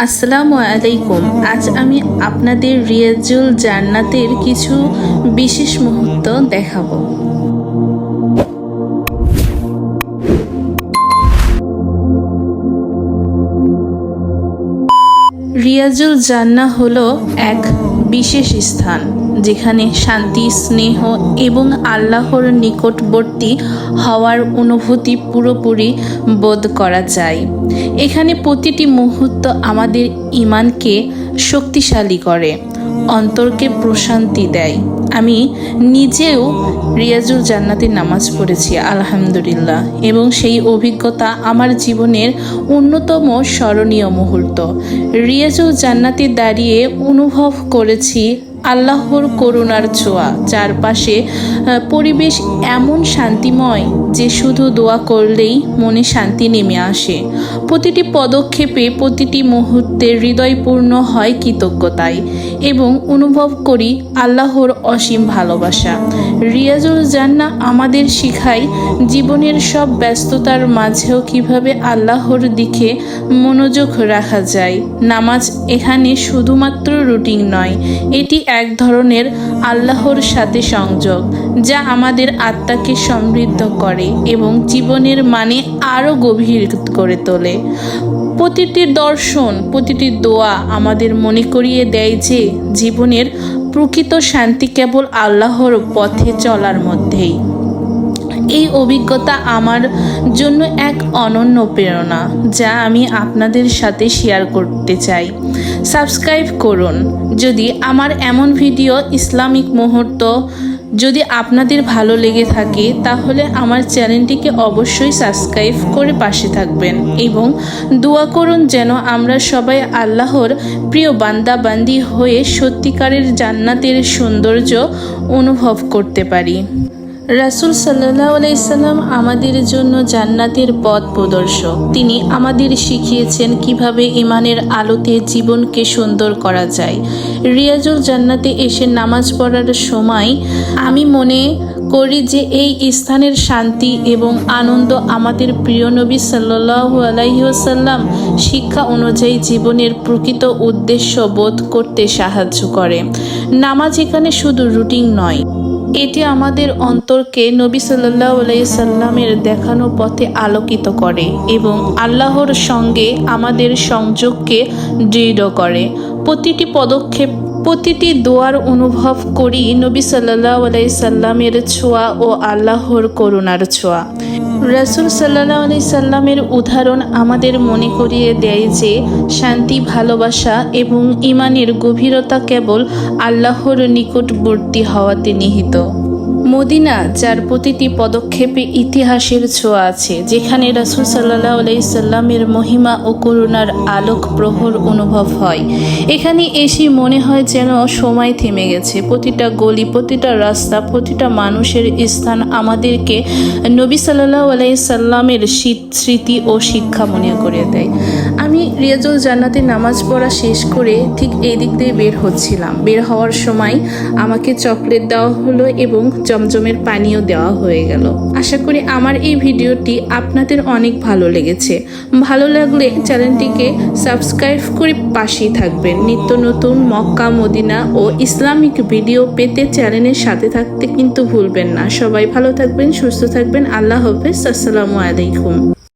আসসালামু আলাইকুম। আজ আমি আপনাদের রিয়াজুল জান্নাতের কিছু বিশেষ মুহূর্ত দেখাবো। রিয়াজুল জান্নাহ হলো এক বিশেষ স্থান যেখানে শান্তি, স্নেহ এবং আল্লাহর নিকটবর্তী হওয়ার অনুভূতি পুরোপুরি বোধ করা যায়। এখানে প্রতিটি মুহূর্ত আমাদের ঈমানকে শক্তিশালী করে, অন্তরকে প্রশান্তি দেয়। আমি নিজেও রিয়াজুল জান্নাতের নামাজ পড়েছি আলহামদুলিল্লাহ, এবং সেই অভিজ্ঞতা আমার জীবনের অন্যতম স্মরণীয় মুহূর্ত। রিয়াজুল জান্নাতে দাঁড়িয়ে অনুভব করেছি আল্লাহর করুণার ছোঁয়া। চারপাশে পরিবেশ এমন শান্তিময় যে শুধু দোয়া করলেই মনে শান্তি নেমে আসে। প্রতিটি পদক্ষেপে, প্রতিটি মুহূর্তে হৃদয়পূর্ণ হয় কৃতজ্ঞতায় এবং অনুভব করি আল্লাহর অসীম ভালোবাসা। রিয়াজুল জান্নাহ আমাদের শেখায় জীবনের সব ব্যস্ততার মাঝেও কিভাবে আল্লাহর দিকে মনোযোগ রাখা যায়। নামাজ এখানে শুধুমাত্র রুটিন নয়, এটি এক ধরনের আল্লাহর সাথে সংযোগ যা আমাদের আত্মাকে সমৃদ্ধ করে এবং জীবনের মানে আরও গভীর করে তোলে। প্রতিটি দর্শন, প্রতিটি দোয়া আমাদের মনে করিয়ে দেয় যে জীবনের প্রকৃত শান্তি কেবল আল্লাহর পথে চলার মধ্যেই। এই অভিজ্ঞতা আমার জন্য এক অনন্য প্রেরণা যা আমি আপনাদের সাথে শেয়ার করতে চাই। সাবস্ক্রাইব করুন যদি আমার এমন ভিডিও ইসলামিক মুহূর্ত যদি আপনাদের ভালো লেগে থাকে, তাহলে আমার চ্যানেলটিকে অবশ্যই সাবস্ক্রাইব করে পাশে থাকবেন এবং দোয়া করুন যেন আমরা সবাই আল্লাহর প্রিয় বান্দা বান্দি হয়ে সত্যিকারের জান্নাতের সৌন্দর্য অনুভব করতে পারি। রাসূল সাল্লাল্লাহু আলাইহি সাল্লাম আমাদের জন্য জান্নাতের পথ প্রদর্শক। তিনি আমাদের শিখিয়েছেন কিভাবে ঈমানের আলোতে জীবনকে সুন্দর করা যায়। রিয়াজুল জান্নাতে এসে নামাজ পড়ার সময় আমি মনে করি যে এই স্থানের শান্তি এবং আনন্দ আমাদের প্রিয় নবী সাল্লাল্লাহু আলাইহি ওয়াসাল্লাম শিক্ষা অনুযায়ী জীবনের প্রকৃত উদ্দেশ্য বোধ করতে সাহায্য করে। নামাজ এখানে শুধু রুটিন নয়, এটি আমাদের অন্তরকে নবী সাল্লাল্লাহু আলাইহি সাল্লামের দেখানো পথে আলোকিত করে এবং আল্লাহর সঙ্গে আমাদের সংযোগকে দৃঢ় করে। প্রতিটি পদক্ষেপ, প্রতিটি দোয়ার অনুভব করি নবী সাল্লাল্লাহু আলাইহি সাল্লামের ছোঁয়া ও আল্লাহর করুণার ছোঁয়া। রাসূল সাল্লাল্লাহু আলাইহি সাল্লামের উদাহরণ আমাদের মনে করিয়ে দেয় যে শান্তি, ভালোবাসা এবং ঈমানের গভীরতা কেবল আল্লাহর নিকটবর্তী হওয়াতে নিহিত। মদিনা, যার প্রতিটি পদক্ষেপে ইতিহাসের ছোঁয়া আছে, যেখানে রাসূল সাল্লাল্লাহু আলাইহি সাল্লামের মহিমা ও করুণার আলোক প্রহর অনুভব হয়। এখানে এসে মনে হয় যেন সময় থেমে গেছে। প্রতিটা গলি, প্রতিটা রাস্তা, প্রতিটা মানুষের স্থান আমাদেরকে নবী সাল্লাল্লাহু আলাইহি সাল্লামের স্মৃতি ও শিক্ষা মনে করিয়ে দেয়। আমি রিয়াজুল জান্নাতে নামাজ পড়া শেষ করে ঠিক এই দিক দিয়ে বের হচ্ছিলাম। বের হওয়ার সময় আমাকে চকলেট দেওয়া হলো এবং জমজমের পানিও দেওয়া হয়ে গেল। আশা করি আমার এই ভিডিওটি আপনাদের অনেক ভালো লেগেছে। ভালো লাগলে চ্যানেলটিকে সাবস্ক্রাইব করে পাশেই থাকবেন। নিত্য নতুন Mecca, Medina oh Islamic video পেতে চ্যানেলের সাথে থাকতে কিন্তু ভুলবেন না। সবাই ভালো থাকবেন, সুস্থ থাকবেন। আল্লাহ হাফেজ। আসসালামু আলাইকুম।